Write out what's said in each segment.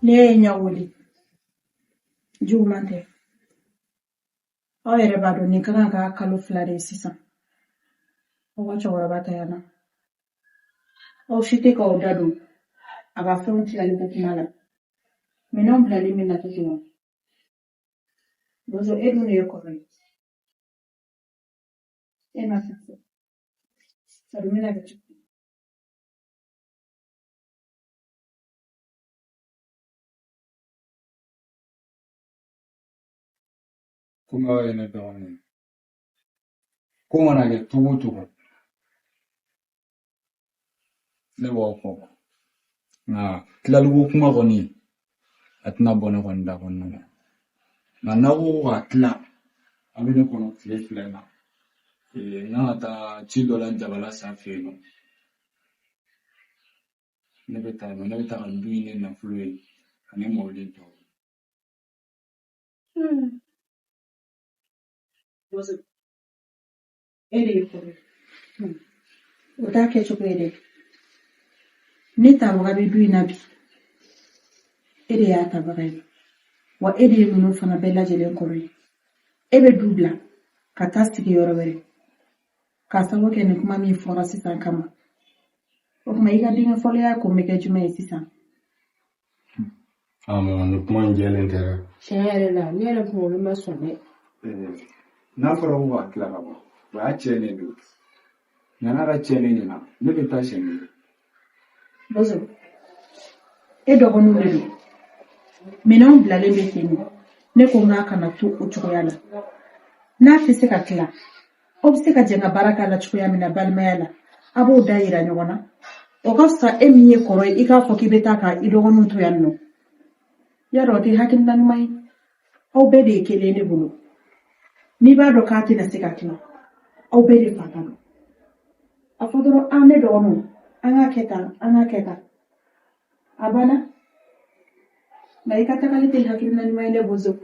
Ne nyawuli. Jumante. Aw yɛrɛ b'a dɔn nin ka kan ka kalo 2 de sisan. Aw ka cɛkɔrɔba tayana. Aw si tɛ k'aw da don a ka fɛnw tilali ko kuma la. Minɛnw bilali min na sisan. Bozo e dun de ye kɔrɔ ye. E ma fɛn fɔ. Sari mina kɛ cogo. Kuma yana da wani. Kuma na ga tuwo. Ne b'aw fɔ. Nka tilaliko kuma kɔni a tɛna bɔ ne kɔni da kɔnɔna na. Nka n'aw ko ka tila a bɛ ne kɔnɔ tile 2 in na. N kan ka taa ci dɔ la Jabala San fɛ yen nɔ. Ne bɛ taa ka du ɲini nafolo ye ani mɔbili tɔw. Bozo. E de ye kɔrɔ ye. O t'a kɛ cogo ye dɛ. Ne tabaga bɛ du in na bi. E de y'a tabaga ye. Wa e de ye ninnu fana bɛɛ lajɛlen kɔrɔ ye. E bɛ du bila ka taa sigi yɔrɔ wɛrɛ. K'a sababu kɛ nin kuma min fɔra sisan kama. O kuma i ka denkɛ fɔlɔya ko bɛ kɛ jumɛn ye sisan? Mama, ni kuma in jɛlen tɛ. Tiɲɛ yɛrɛ la, ne yɛrɛ kunkolo ma sɔn dɛ. N'a fɔra ko ka tila ka bɔ, o y'a tiɲɛnen don. Nka n'a ka tiɲɛnen ɲɛna, ne bɛ taa siɲɛ kelen. Bozo, e dɔgɔninw de don. Minɛnw bilalen bɛ ten. Ne ko n k'a kana to o cogoya la. N'a tɛ se ka tila, aw bɛ se ka jɛ ka baara k'a la cogoya min na balimaya la. A b'o da yira ɲɔgɔn na. O ka fisa e min ye kɔrɔ ye, i k'a fɔ k'i bɛ taa ka i dɔgɔninw to yan nɔ. Yarɔ o tɛ hakilina ɲuman ye. Aw bɛɛ de ye kelen ne bolo. N'i b'a dɔn k'a tɛna se ka tila, aw bɛɛ de fa ka dɔn. A fɔ dɔrɔn ne dɔgɔninw, an k'a kɛ tan, an k'a kɛ tan. A banna. Nka i ka tagali tɛ hakilina ɲuman ye ne Bozo.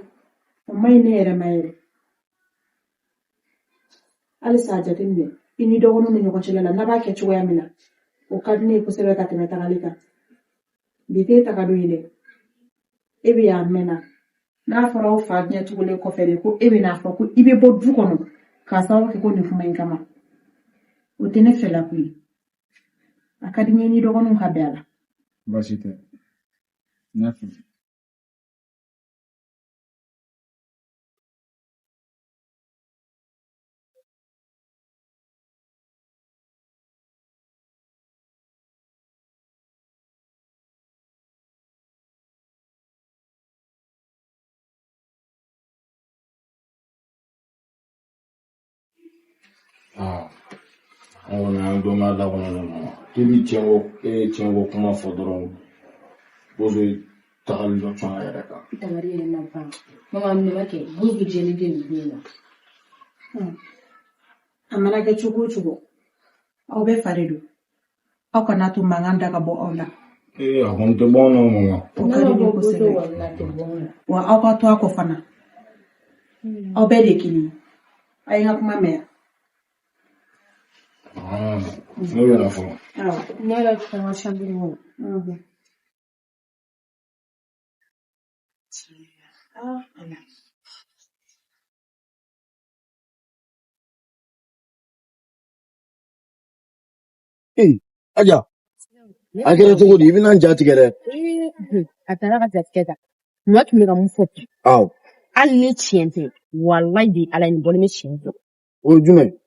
O ma ɲi ne yɛrɛ ma yɛrɛ. Halisa a jateminɛ, i ni dɔgɔninw ni ɲɔgɔn cɛla la, n'a b'a kɛ cogoya min na, o ka di ne ye kosɛbɛ ka tɛmɛ tagali kan. Bi t'e taga don ye dɛ. E bɛ yan mɛnna. N'a fɔra aw fa diɲɛ tugulen kɔfɛ de ko e bɛ n'a fɔ ko i bɛ bɔ du kɔnɔ k'a sababu kɛ ko nin kuma in kama. O tɛ ne fɛla ko ye. A ka di n ye ni dɔgɔninw ka bɛn a la. Baasi tɛ. N y'a faamu. An don n'a da kɔnɔ ma. K'i bi tiɲɛ ko kuma fɔ dɔrɔn Bozo tagali dɔ cɔn a yɛrɛ kan. Dangari yɛrɛ ma ban. Mama minɛ ma kɛ, Bozo jɛlen tɛ nin don na. A mana kɛ cogo o cogo, aw bɛɛ fa de don. Aw kana to mankan da ka bɔ aw la. A kɔni tɛ bɔ anw na Mama. O ka di ne kosɛbɛ. Wa aw ka to a kɔ fana. Aw bɛɛ de kelen. A ye n ka kuma mɛn yan. Ne bɛ na fɔlɔ. Ne yɛrɛ fɛn ka chambre kɔnɔ. Aja. A kɛra cogo di? I bɛna n jatigɛ dɛ. A taara ka jatigɛ ta. Ɲɔ tun bɛ ka mun fɔ bi. Hali ni tiɲɛ tɛ, walayi bi Ala ye nin bɔlen bɛ tiɲɛ fɔ. O ye jumɛn?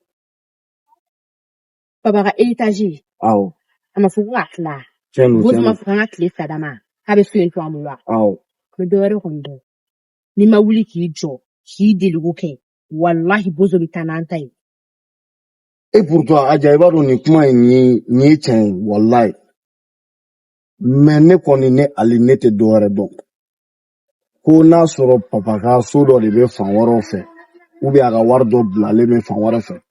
Papa ka héritage. Awɔ. A ma fɔ ko k'a tila. Tiɲɛ don. Bozo ma fɔ k'an ka tile 2 d'a ma. K'a bɛ so in to an bolo wa? Awɔ. Mais dɔ wɛrɛ kɔni dɔn. N'i ma wuli k'i jɔ, k'i deliko kɛ, walahi Bozo bɛ taa n'an ta ye. Et pourtant Aja, i b'a dɔn nin kuma in nin ye tiɲɛ ye, walayi. Mais ne kɔni ne Ali ne tɛ dɔ wɛrɛ dɔn. Ko n'a sɔrɔ papa ka so dɔ de bɛ fan wɛrɛw fɛ, ou bien a ka wari dɔ bilalen bɛ fan wɛrɛ fɛ,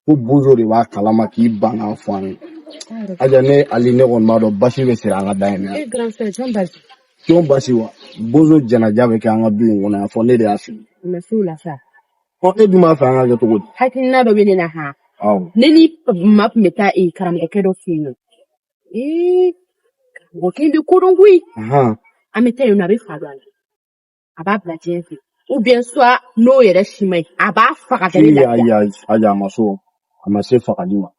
ko Bozo de b'a kalama k'i ban k'a fɔ an ye. Aja ne Ali ne kɔni b'a dɔn basi bɛ siri an ka da in na. Grand frère, jɔn basi? Jɔn basi wa? Bozo jɛnaja bɛ kɛ an ka du in kɔnɔ yan fɔ ne de y'a fili. Mais s'o la sa. E dun b'a fɛ an ka kɛ cogo di? Hakilina dɔ bɛ ne na ha. Ne ni ma tun bɛ taa karamɔgɔkɛ dɔ fɛ yen nɔ. Karamɔgɔkɛ in bɛ ko dɔn koyi. Amete yo na be faruwa la. Aba bla jenfi. Ou bien soit no yere shimay. Aba faga dali la. Aja maso. Amase fakadima.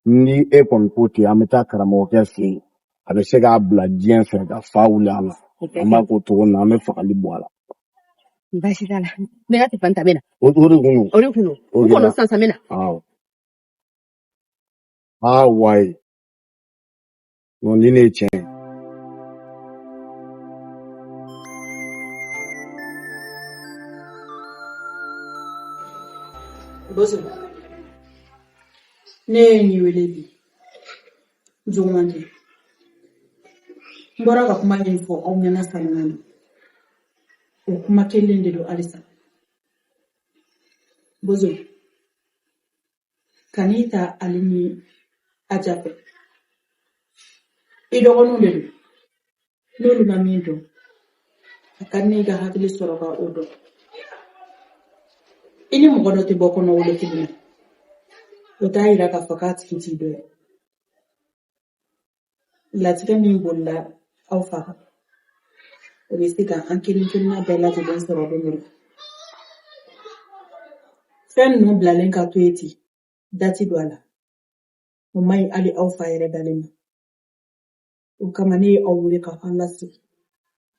Ni e kon poti ameta karamo kesi. Abe se ka bla jenfi ka fa wula la. Ama ko to na me fakali boala. Basi dala. Negati fanta bena. Ori kuno. Uko sansa mena. Why? No nine chen. Bozo. Ne ni wele bi. Jomande. Mbora ka kuma info au nyana salmani. O kuma kelende do alisa. Bozo. Kanita alini ajape. Idogonu ledu. Lolu mamindo. Akane ga hakili soroka odo. Ini mgono te boko no wole kibina. Utaira ka fakati kiti do. Latika mi bolla au faka. Obisika ankeli tunna bella te den sorodo muru. Fen no blalen ka tueti. Dati douala. Umai ali au faire dalema. Ukamani au wule ka fanlasi.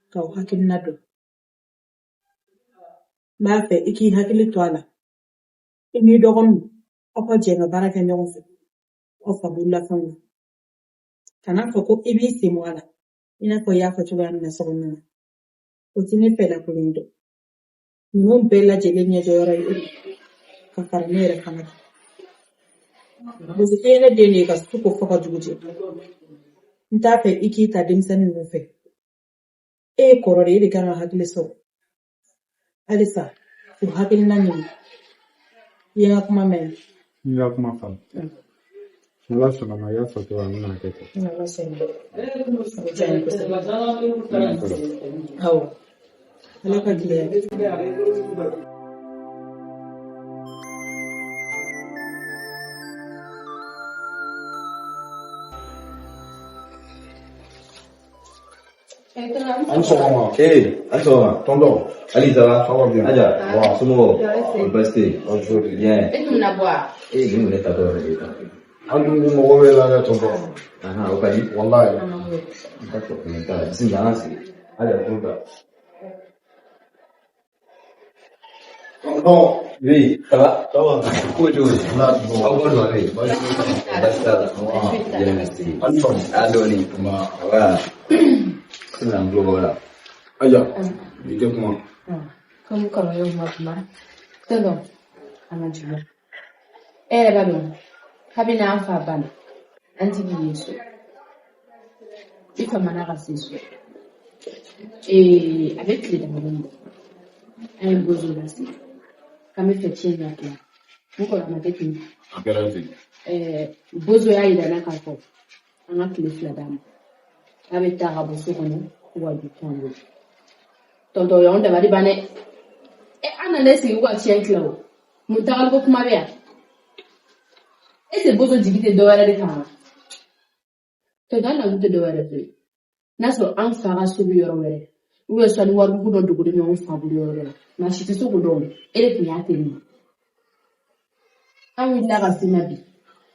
Ka hakili nado. Mafe iki hakili toala. Ini dogonu. Apa jenga baraka nyonfe. Ofa bulla fanga. Kana foko ibi simwala. Ina ko ya fotu ga na sogona. Otini pela kulindo. Mun bella jelenya jora yi. Ka farnere kana. Buzikene dele ka suko foka juguje. Ntafe iki ta dimsani nufe. E korore ile kana hakili so. Alisa, tu hakili nani? Yenga kuma men. Ya kuma fam. Allah salama ya foto amina kete. Allah salama. Hawa. Alaka gile. Ansoma. Ansoma. Tonton. Ali, ça va? Ça va bien. Aja. Wow, Sumo. Basté. Bonjour. Bien. Et nous na boire. Nous, on est à l'heure. Andu mo we la tonton. Ah, au Cali. Wallahi. D'accord. On est à c'est là, c'est. Allez, on va. Tonton. Oui, ça va? Ça va. Bonjour. Là, Bonjour. Bien, merci. Adoni. Voilà. C'est un gros voilà. Aja. Ite kuma. Comme quand on m'a dit, c'est bon. Amajuba. Eh, babon. Kabina afa bana. Anti Yesu. Ika manara sesu. Et avec les dames. Un beau aussi. Comme fait tiens là. Pourquoi on a fait une? Bozo ya ida na kako. Anga kilif la dame. Avec ta raboso kono ou du tongo. Tonto yon de bari bane. E anane si wa chien claw. Mutagal ko kuma bia. Et c'est bozo digite do wala de kama. To dana mute do wala de. Naso an fara so bi yoro wele. Uwe so ni waru ku do dugu de mi on fa bu yoro. Na shiti so ku do. Ele ku ya teni. An wi la ga sinabi.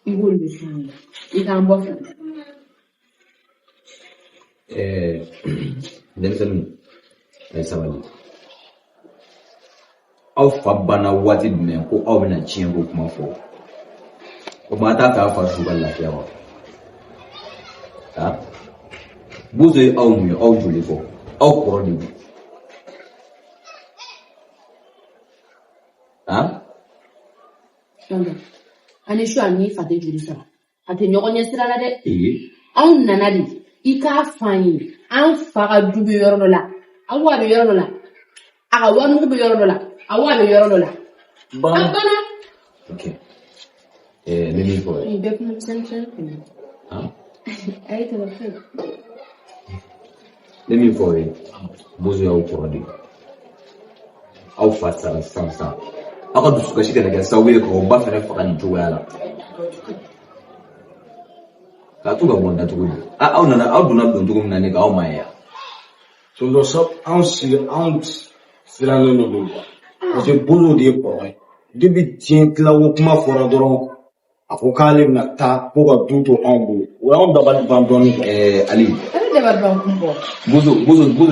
Iwo le shanga. Ika mbo fa. Denmisɛnninw a ye sabali aw fa banna waati jumɛn ko aw bɛna tiɲɛ ko kuma fɔ o ma taa k'a fa su ka lafiya wa Bozo ye aw mun ye aw joli fɔ aw kɔrɔ de don ani su ani fa tɛ joli sara a tɛ ɲɔgɔn ɲɛ sira la dɛ anw nana de I k'a f'an ye an fa ka du bɛ yɔrɔ dɔ la aw wa bɛ yɔrɔ dɔ la a ka warimugu bɛ yɔrɔ dɔ la a wa bɛ yɔrɔ dɔ la a banna. Ok. Ne min fɔ ye. Bɛɛ kuma misɛnnin a ye tɛmɛ fɛ. Ne min fɔ ye Bozo y'aw kɔrɔ de aw fa sara sisan aw ka dusukasi kana kɛ sababu ye k'aw ba fɛnɛ faga nin cogoya la. K'a to ka bɔ datugu aw nana aw donna don cogo min na ne k'aw ma ye yan tonton sa anw sirannen de don parce que Bozo de ye kɔrɔ ye depuis diɲɛ tilawo kuma fɔra dɔrɔn a ko k'ale bɛna taa ko ka du to anw bolo o y'anw dabali ban dɔɔnin quoi. Ali Ale dabali ban kun bɔ. Bozo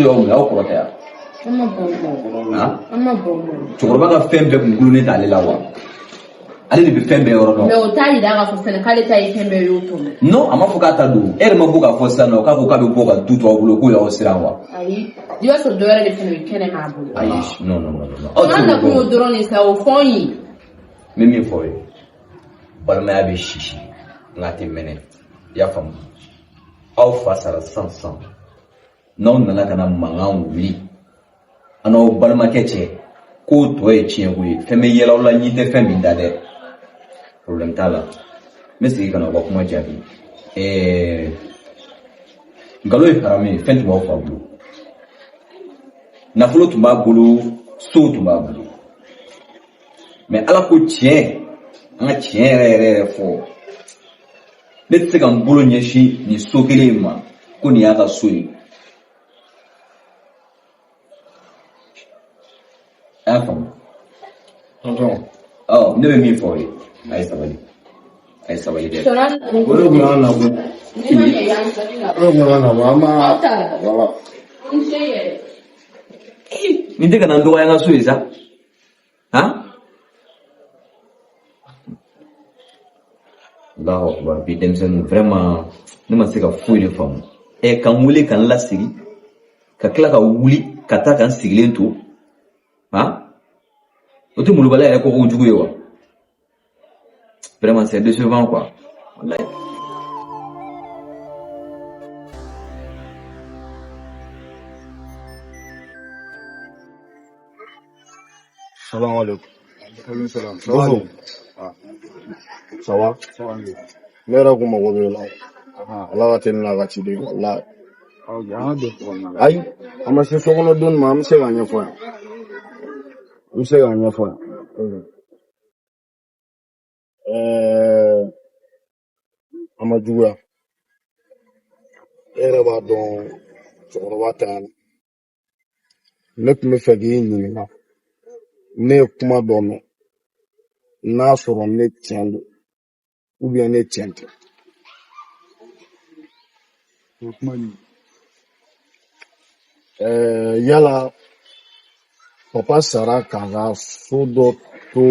y'aw minɛ aw kɔrɔ tɛ yan. An ma bɔn bɔ. An ma bɔn bɔ. Cɛkɔrɔba ka fɛn bɛɛ kun gulonnen t'ale la wa? Ale de bɛ fɛn bɛɛ yɔrɔ dɔn. Mais o t'a yira k'a fɔ fɛnɛ k'ale ta ye fɛn bɛɛ y'o tɔmɔ. Non a ma fɔ k'a ta don. E yɛrɛ ma bɔ k'a fɔ sisan nɔ k'a fɔ k'a bɛ bɔ ka du to aw bolo k'o y'aw siran wa? Ayi i b'a sɔrɔ dɔ wɛrɛ de fɛnɛ bɛ kɛnɛ m'a bolo. Ayi non. An na kun y'o dɔrɔn de sa o fɔ n ye. N bɛ min fɔ aw ye balimaya bɛ sisi nka a tɛ mɛnɛ i y'a faamu aw fa sara sisan n'aw nana ka na mankan wuli an n'aw balimakɛ cɛ k'o tɔ ye tiɲɛko ye fɛn bɛ yɛlɛ aw la n'i tɛ fɛn min da dɛ problème t'a la n bɛ segin ka na aw ka kuma jaabi nkalon ye haramu ye fɛn tun b'aw fa bolo nafolo tun b'a bolo so tun b'a bolo mais ala ko tiɲɛ an ka tiɲɛ yɛrɛ fɔ ne tɛ se ka n bolo ɲɛsin nin so kelen ma ko nin y'a ka so ye a y'a faamu tonton ne bɛ min fɔ aw ye a ye sabali dɛ o de tun y'an nabɔ an ma voilà nin tɛ ka na n dɔgɔya n ka so ye sa Allahu akbar bi denmisɛnninw vraiment ne ma se ka foyi de faamu ka n wele ka n lasigi ka tila ka wuli ka taa ka n sigilen to o tɛ molobaliya yɛrɛ kɔkɔ jugu ye wa vraiment c'est décevant quoi wallahi. Salam alaikum. salam Bozo. Ça va? Ne yɛrɛ kun mago bɛ la ala ka teli n'a ka ciden wallahi. Ayi a ma se sokɔnɔ don ma an bɛ se k'a ɲɛfɔ yan. A ma juguya e yɛrɛ b'a dɔn cɛkɔrɔba ta yan ne tun bɛ fɛ k'i ɲininka ne ye kuma dɔ mɛn n'a sɔrɔ ne tiɲɛ don ou bien ne tiɲɛ tɛ. Yala papa sara k'a ka so dɔ to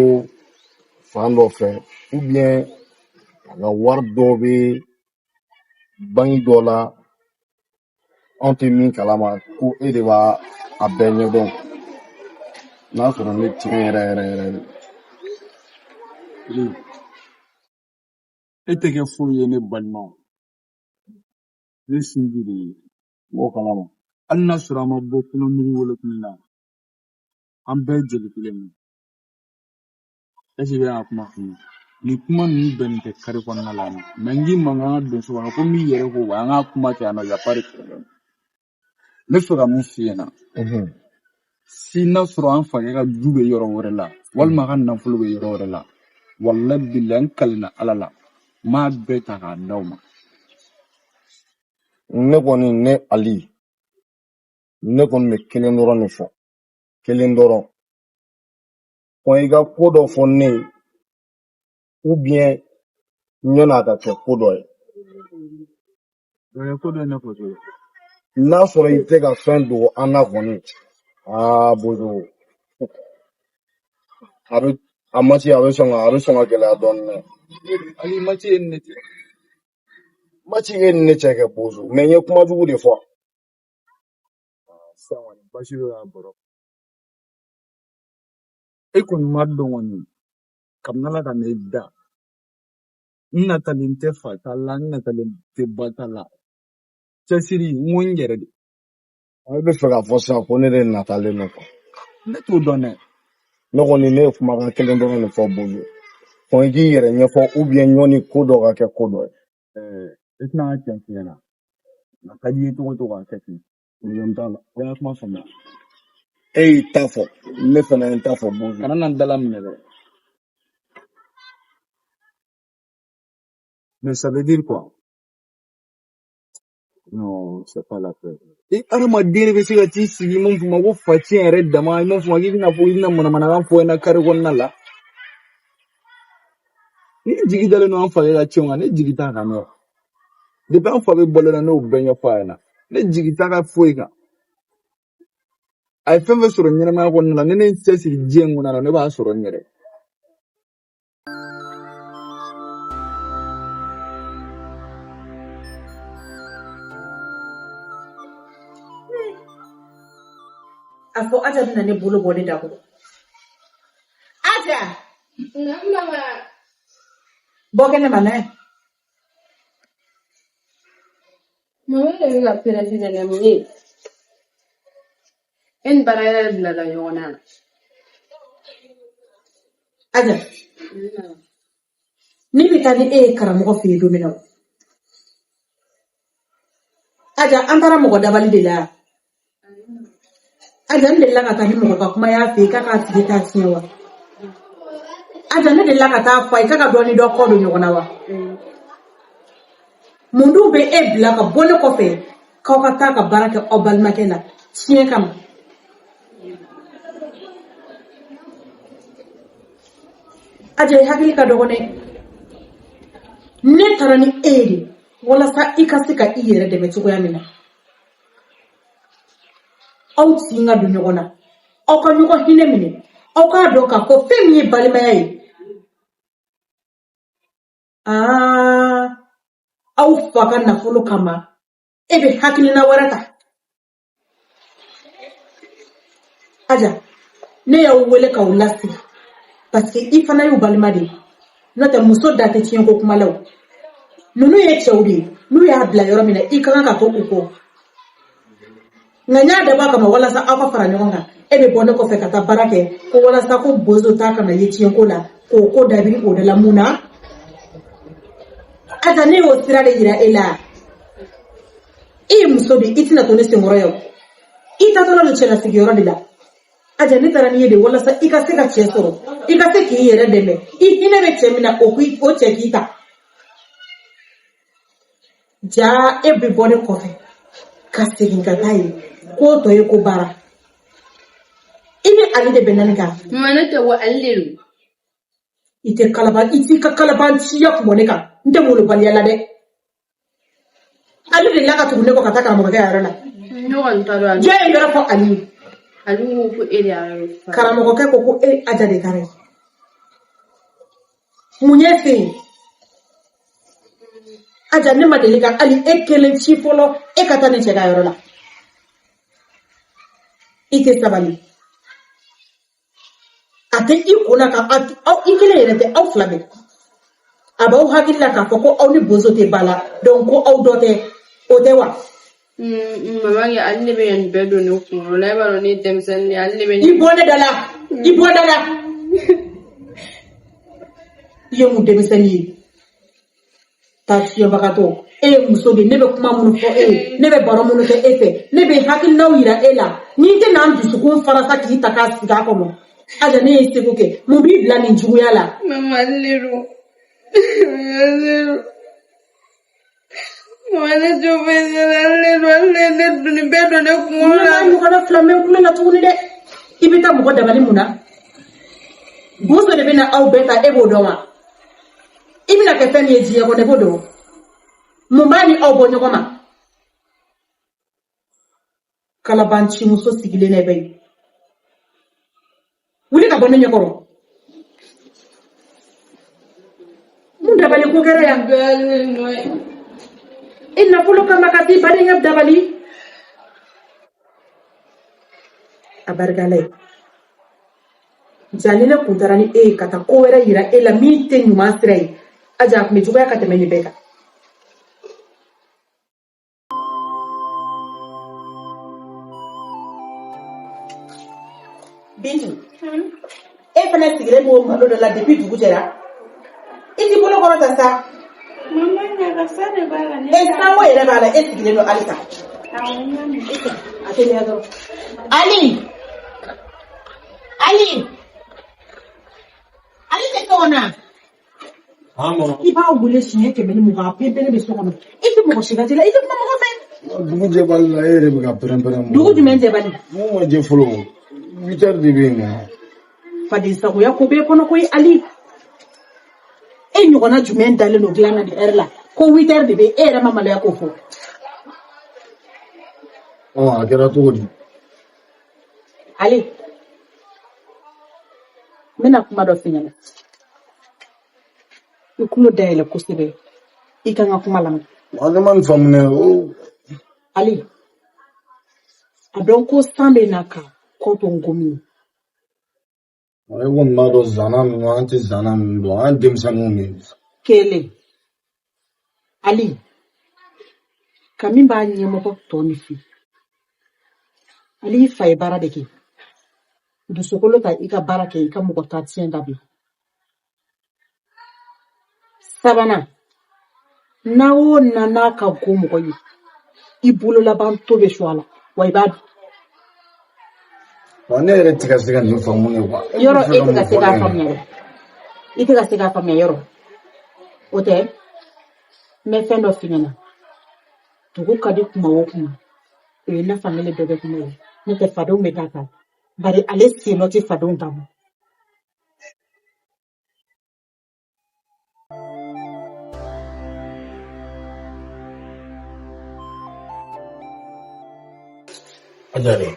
fan dɔ fɛ ou bien a ka wari dɔ bɛ banki dɔ la anw tɛ min kalama ko e de b'a a bɛɛ ɲɛdɔn n'a sɔrɔ ne tiɲɛ yɛrɛ e tɛ kɛ foyi ye ne balimaw ne sinji de ye b'o kalama. hali n'a sɔrɔ an ma bɔ kɔnɔmiri wolokun na an bɛɛ jeli kelen ye est-ce que y'a kuma f'i ye nin kuma ninnu bɛɛ nin tɛ kari kɔnɔna la yan mais n k'i man kan ka don so kɔnɔ ko n b'i yɛrɛ ko wa an ka kuma kɛ yan nɔ y a pas de problème ne bɛ fɛ ka mun f'i ɲɛna si n'a sɔrɔ an fakɛ ka du bɛ yɔrɔ wɛrɛ la walima a ka nafolo bɛ yɔrɔ wɛrɛ la wallahi billahi n kalena ala la n b'a bɛɛ ta k'a d'aw ma. Ne kɔni ne Ali ne kɔni bɛ kelen dɔrɔn de fɔ kelen dɔrɔn ko i ka ko dɔ fɔ ne ye ou bien ɲɔn'a ka kɛ ko dɔ ye n'a sɔrɔ i tɛ ka fɛn dogo an na kɔni Bozo a mati a bɛ sɔn ka gɛlɛya dɔɔnin dɛ. Ali mati ye ne tɛ mati e ni ne cɛ kɛ Bozo mais n ye kuma jugu de fɔ. basi bɛ k'a bɔrɔ e kɔni ma dɔn kɔni kabini ala ka ne da n natalen tɛ fa ta la n natalen tɛ ba ta la cɛsiri n ko n yɛrɛ de. I bɛ fɛ k'a fɔ sisan ko ne de natalen don quoi. ne t'o dɔn dɛ. ne kɔni ne ye kumakan kelen dɔrɔn de fɔ Bozo ko i k'i yɛrɛ ɲɛfɔ ou bien ɲɔni ko dɔ ka kɛ ko dɔ ye. e tɛna ka cɛn f'i ɲɛna a ka di i ye cogo o cogo k'a kɛ ten problème t'a la o y'a kuma faamuya. E y'i ta fɔ ne fana ye n ta fɔ Bozo. kana na n dala minɛ dɛ. mais ça veut dire quoi Non, c'est pas la peine. Et adamaden bɛ se ka t'i sigi mun fɔ ma ko facɛn yɛrɛ dama mun fɔ ma k'i bɛna fɔ i bɛna manamanakan fɔ ɲɛna kare kɔnɔna la. Ni jigi dalen don an fa ka cɛw kan ne jigi t'a kan nɔ. Depuis an fa bɛ balo la ne y'o bɛɛ ɲɛfɔ a ɲɛna. Ne jigi t'a ka foyi kan. A ye fɛn fɛn sɔrɔ ɲɛnamaya kɔnɔna la ni ne cɛsiri diɲɛ in kɔnɔna la ne b'a sɔrɔ n yɛrɛ. A fɔ Aja bɛna ne bolo bɔ ne da kɔrɔ. Aja! Mama. Bɔ kɛnɛ ma n'a ye. Mama de bɛ ka pɛrɛnti nɛnɛ mun ye? E ni baara yɛrɛ bilala ɲɔgɔn na. Aja, ni bɛ taa ni e ye karamɔgɔ fɛ yen don min na. Aja, an taara mɔgɔ dabali de la. Aja, ne delila ka taa ni mɔgɔ ka kuma y'a fɛ yen k'a k'a tigi taa tiɲɛ wa? Aja, ne delila ka taa fɔ a ye k'a ka dɔ ni dɔ kɔ don ɲɔgɔn na wa? Mun dun bɛ e bila ka bɔ ne kɔfɛ k'aw ka taa ka baara kɛ aw balimakɛ la tiɲɛ kama? Aja, i hakili ka dɔgɔ dɛ. Ne taara ni e ye de walasa i ka se ka i yɛrɛ dɛmɛ cogoya min na. Aw tin ka don ɲɔgɔn na, aw ka ɲɔgɔn hinɛ minɛ, aw k'a dɔn k'a fɔ fɛn min ye balimaya ye. Aw fa ka nafolo kama e bɛ hakilina wɛrɛ ta. Aja, ne y'aw wele k'aw lasigi parce que i fana y'u balima de ye. N'o tɛ muso da tɛ tiɲɛ ko kuma la o. Ninnu ye cɛw de ye, n'u y'a bila yɔrɔ min na i ka kan ka to u kɔ. Nka n y'a dabɔ kama walasa aw ka fara ɲɔgɔn kan. E bɛ bɔ ne kɔfɛ ka taa baara kɛ ko walasa ko bozo t'a kana ye tiɲɛ ko la k'o ko dabiri o de la mun na? Aja, ne y'o sira de yira e la. I ye muso de i tɛna to ne senkɔrɔ ye o. I taatɔla don cɛlasigiyɔrɔ de la. Aja, ne taara n'i ye de walasa i ka se ka cɛ sɔrɔ, i ka se k'i yɛrɛ dɛmɛ, i hinɛ bɛ cɛ min na o cɛ k'i ta. Ja, e bɛ bɔ ne kɔfɛ ka segin ka taa ye k'o tɔ ye ko baara. I ni ale de bɛ naani kan. Mama ne tɛ wa ale de don. I tɛ kalaban, i t'i ka kalabanciya kun bɔ ne kan. N tɛ wolobaliya la dɛ. Ale de la ka tugu ne kɔ ka taa karamɔgɔkɛ yɛrɛ la. Ɲɔgɔn ta don. Jɔn ye yɔrɔ fɔ ale ye. Ale ko ko e de y'a yɔrɔ. Karamɔgɔkɛ ko ko e Aja de taara ye. Mun ye fɛ yen? Aja, ne ma deli ka hali e kelen ci fɔlɔ e ka taa ne cɛ ka yɔrɔ la. I tɛ sabali. A tɛ i kunna ka aw i kelen yɛrɛ tɛ aw fila bɛɛ. A b'aw hakili la k'a fɔ ko aw ni bozo tɛ ba la donc ko aw dɔ tɛ o tɛ wa? Mama kɛ ale de bɛ nin bɛɛ don ne kunkolo la e b'a dɔn ne ye denmisɛnnin ye ale de bɛ. I bɔ ne da la, i bɔ da la. I ye mun denmisɛnnin ye? Taa fiyɛbagatɔ, e ye muso de, ne bɛ kuma minnu fɔ e ye, ne bɛ baro minnu kɛ e fɛ, ne bɛ hakilinaw yira e la. N'i tɛ n'an dusukun farasa k'i ta k'a sigi a kɔnɔ. Aja, ne ye seko kɛ, mun b'i bila nin juguya la? Mama ale de don. Mama ne jɔ bɛ ale don nin bɛɛ don ne kunkolo la. N'a ɲɔgɔnna fila mɛ kulo la tuguni dɛ. I bɛ taa mɔgɔ dabali mun na? Bozo de bɛ na aw bɛɛ ta e b'o dɔn wa? I bɛna kɛ fɛn min ye diɲɛ kɔnɔ e b'o dɔn. Mun b'a ni aw bɔ ɲɔgɔn ma? Kalabanci muso sigilen na bɛ yen. Wuli ka bɔ ne ɲɛkɔrɔ. Mun dabali ko kɛra yan? I nafolo kama ka t'i baden ka dabali. A barikala ye. Ja, ni ne kun taara ni e ye ka taa ko wɛrɛ yira e la min tɛ ɲuman sira ye. Aja, a tun bɛ juguya ka tɛmɛ nin bɛɛ kan. Bintu, e fana sigilen b'o malo dɔ la depuis dugu jɛra. I t'i bolo kɔrɔ ta sa. Mama ɲaga sa de b'a la. Sanko yɛrɛ b'a la, e sigilen don halisa. A teliya dɔrɔn. Ali tɛ tɔgɔ na. I b'a wele siɲɛ 100 ni 20 a pepe ne bɛ so kɔnɔ. I tɛ mɔgɔ si ka teliya, i tɛ kuma mɔgɔ fɛ. dugu jɛbali la e yɛrɛ bɛ ka pɛrɛn-pɛrɛn dugu jumɛn jɛbali mun ma jɛ fɔlɔ 8 heures de bɛ yen nɔ faden sagoya ko b'e kɔnɔ koyi Ali e ɲɔgɔnna jumɛn dalen don dilan na de heure la ko 8 heures de bɛ e yɛrɛ ma maloya k'o fɔ a kɛra cogo di Ali n bɛna kuma dɔ f'i ɲɛna i tulo dayɛlɛ kosɛbɛ i ka n ka kuma lamɛn ne ma nin faamu o Ali a dɔn ko san bɛ na ka kɔ to n gomi e kɔni b'a dɔn zana ninnu an tɛ zana ninnu dɔn an denmisɛnninw de kelen Ali ka min b'a ɲɛmɔgɔ tɔ ni fi Ali fa ye baara de kɛ dusukolo ta i ka baara kɛ i ka mɔgɔ ta tiɲɛ dabila sabanan n'a o nana ka go mɔgɔ ye i bolo laban to bɛ su a la wa i b'a dun wa ne yɛrɛ tɛ ka se ka nin faamu ne wa yɔrɔ e tɛ ka se k'a faamuya dɛ i tɛ ka se k'a faamuya yɔrɔ o tɛ n bɛ fɛn dɔ f'i ɲɛna dugu ka di kuma o kuma o ye ne fankelen bɛɛ bɛ kuma ye n'o tɛ fadenw bɛ k'a kan bari ale sen nɔ tɛ fadenw ta ma Ajari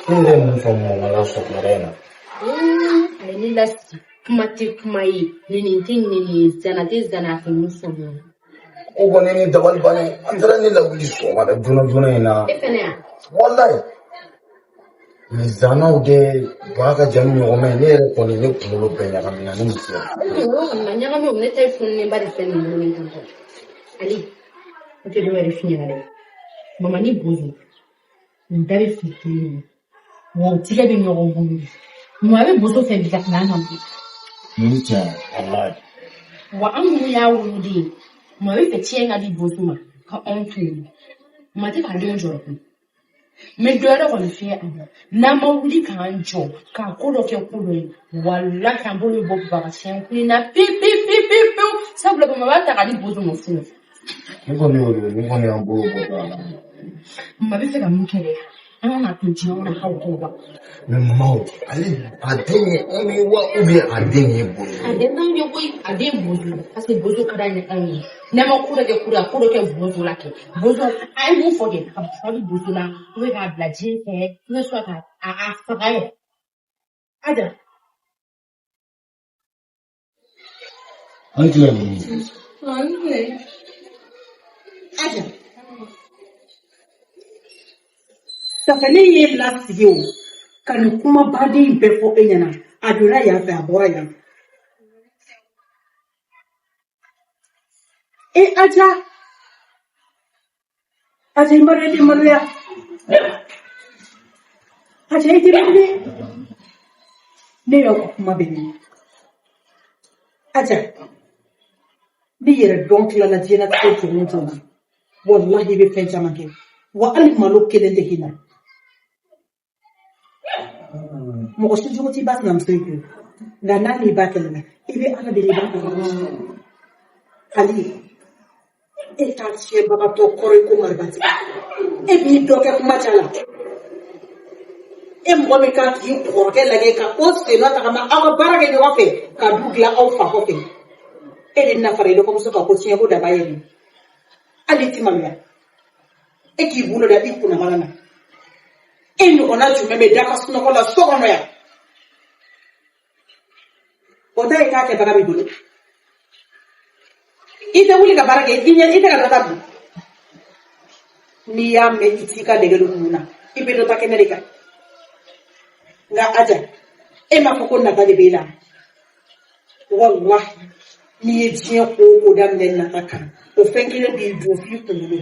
ne yɛrɛ mun faamu wala sɔgɔmada in na ayi ne lasigi kuma tɛ kuma ye nin tɛ nin ye zana tɛ zana fɛ min faamu o kɔni ni dabali bannen an taara ne lawuli sɔgɔmada joona in na e fɛnɛ yan wallahi nin zanaw de b'a ka jan ɲɔgɔn mɛ ne yɛrɛ kɔni ne kunkolo bɛɛ ɲagamina ne muso ma ɲagami ne tɛ fununen ba de fɛn nin bolo min kan Ali n tɛ dɔwɛrɛ f'i ɲɛna dɛ mama ni bozo n da bɛ fili kelen wa o tigɛ bɛ ɲɔgɔn bolo mama bɛ bozo fɛ bi ka tɛmɛ an kan bi ni tiɲɛ wallahi wa an minnu y'a wolo de ye mama bɛ fɛ tiɲɛ ka di bozo ma ka anw to yen mama tɛ k'a denw jɔrɔ kun mɛ dɔ wɛrɛ kɔni fɛ a ma n'an ma wuli k'an jɔ k'a ko dɔ kɛ ko dɔ ye walahi k'an bolo bɛ bɔ bagasiɲɛ kelen na pewu sabula mama b'a ta k'a di bozo ma fu ne kɔni y'o don ne kɔni y'an bolo bɔ a la mama bɛ fɛ ka mun kɛ dɛ an ka na to diɲɛ kɔnɔ k'aw t'o ba mais mama ale a den ye anw ye wa ou bien a den ye bozo a den t'anw ye koyi a den bozo parce que bozo ka d'an ye anw ye n'a ma ko dɔ kɛ ko la ko dɔ kɛ bozo la kɛ bozo a ye mun fɔ kɛ a fɔli bozo la ou bien k'a bila diɲɛ fɛ ou bien soit k'a faga yɛrɛ Aja an tila ninnu Aja safe ne ye lasigi o ka nin kuma baden bɛɛ fɔ e ɲɛna a donna yan fɛ a bɔra yan Aja i maloya Aja i tɛ ne y'aw ka kuma bɛ ɲini Aja ne yɛrɛ dɔn tilala diɲɛlatigɛ cogo o cogo wallahi i bɛ fɛn caman kɛ wa hali malo kelen tɛ k'i la mɔgɔ si jogo t'i ba sinamuso ye koyi nka n'a n'i ba kɛlɛ la i bɛ ala deli i b'a kɔrɔ Ali e t'a tiɲɛbagatɔ kɔrɔ ye ko maribati e b'i dɔ kɛ kuma ca la e mɔgɔ min kan k'i kɔrɔkɛ lajɛ ka o senna tagama aw ka baara kɛ ɲɔgɔn fɛ ka du dilan aw fa kɔfɛ e de bɛna fara i dɔgɔmuso kan ko tiɲɛko daba ye nin hali ti maloya e k'i bolo da i kunnamana na e ɲɔgɔnna jumɛn bɛ da ka sunɔgɔ la so kɔnɔ yan o tɛ e k'a kɛbaga b'i bolo i tɛ wuli ka baara kɛ i tɛ ka dɔ ta dun n'i y'a mɛn i t'i ka dɛgɛ don kun na i bɛ dɔ ta kɛnɛ de kan nka Aja e m'a fɔ ko nata de b'e la wallahi n'i ye diɲɛ ko o ko daminɛ nata kan o fɛn kelen b'i don f'i kunkolo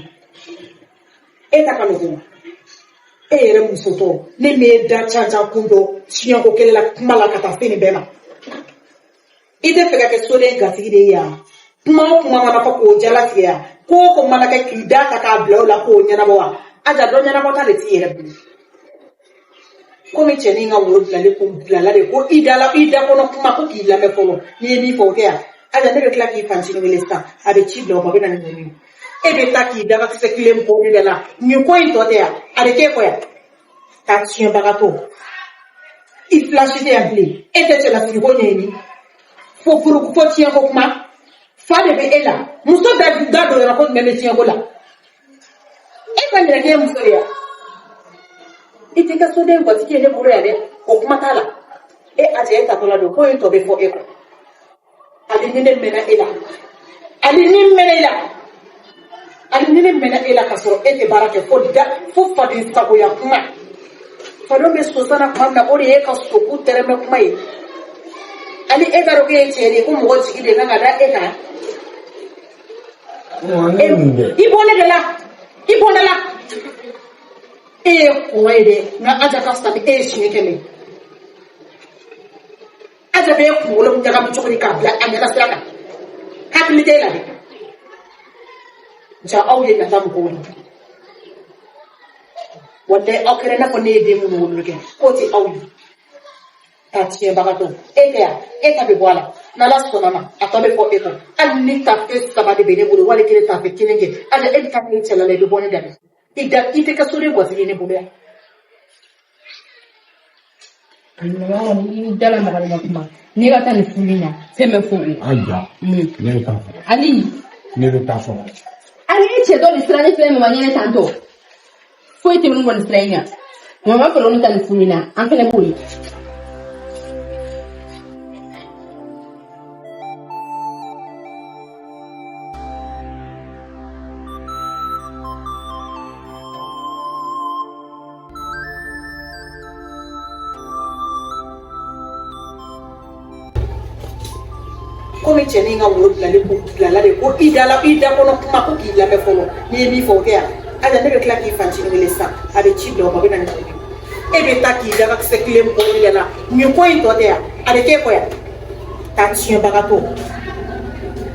e ta ka nɔgɔn e yɛrɛ musotɔ ne m'e da caca kun dɔ tiɲɛko kelen la kuma la ka taa se nin bɛɛ ma i tɛ fɛ ka kɛ soden gasigi de ye yan kuma o kuma mana fɔ k'o jalatigɛ yan ko o ko mana kɛ k'i da ta k'a bila o la k'o ɲɛnabɔ wa Aja dɔ ɲɛnabɔta de t'i yɛrɛ bolo komi cɛnin ka woro bilalen ko bilala de ko i da kɔnɔ kuma ko k'i lamɛn fɔlɔ n'i ye min fɔ o kɛ yan Aja ne bɛ tila k'i fancinin wele sisan a bɛ ci bila o ma a bɛ na ni woro ye Ebeta qui daga se clem pour de là. Ni ko into te ya. Areke ko ya. Ta chien bagato. Il flash te appelé. Et te la fi ko ni. Faut chien ko kuma. Fa de be ela. Muso da do ra ko me chien ko la. E pa ndra ke muso ya. Ite ka so de ko ti ke buru ya de. Ko kuma tala. E aje ta to la do ko into be fo eko. Ali ni mena ela. Ali ni mena ela. Ali ni mena ela ka so ete barake fo fa de sa ko ya kuma. Fa do be so sana kuma na ori e ka so ku tere me kuma yi. Ali e ga ro ke chere ko mo ji de na da e ka. Ibone de la. E ko ede na aja ka sta e shi kele. Aja be ko lo njaga mu chokoni ka bla anga saka. Hakli de la. Ja awye na tam ko. Wande akere na ko ne de mu no lo ke. Ko ti awye. Ta chien bagato. Eta be voilà. Na la sonama. Atobe ko eko. Ali ta fe saba de bene bulu wale kile ta fe kilenge. Ala edi ta ni tela le bone dale. Ite ka sore go zile ne bulu. Ni dala magana kuma. Ni ga tan fulina. Feme fugi. Aja. Ne ta. Ali. Ne ta fo. Ali ce do strane feme manyene tanto. Foi te mun won stranya. Mama ko non tan fulina. Anche le buli. Komi cheni nga wuro la de ko ida kono kuma ko ki la be folo ni mi fo ke aja ne be kla ki fanchi ni le sa ade chi do ma be na ni ebeta ki daga se klem ko ni la ni ko into te ade ke ko ya ta chien bagato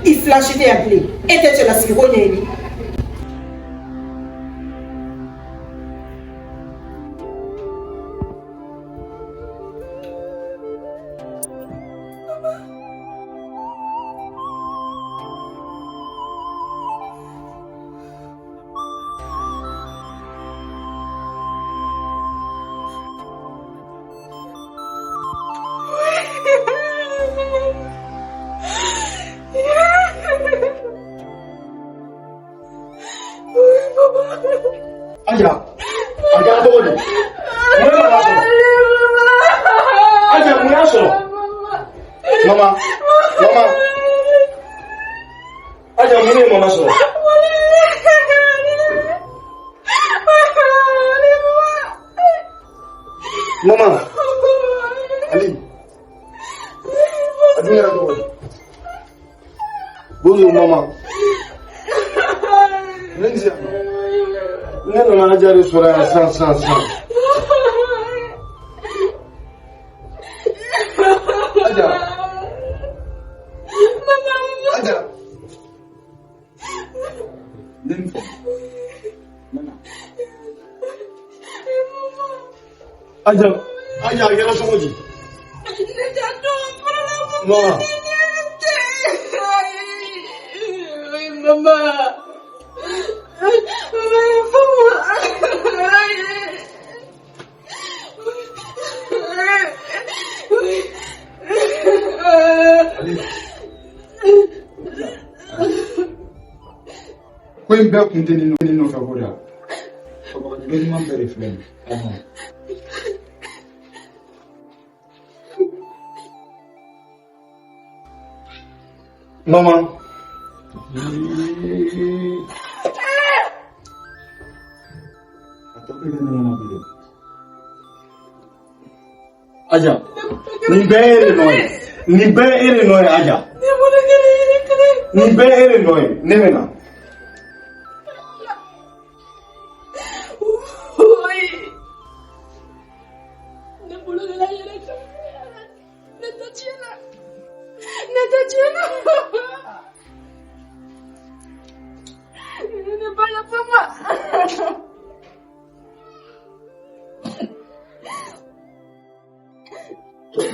il flash te appelé et te la si ko ni Aja apa ni? Aja punya so. Mama. Aja mune mama so. Mama. Ali. Aduh ya tu. Bonjour mama. Nenja. Neno na ajari sura ya san. Aja. Aja, kira somoji. Mama. When back in the no favor. Very man very friend. Mama. Aja. Ni be ere noy aja. Ni be ere noy. Nemena.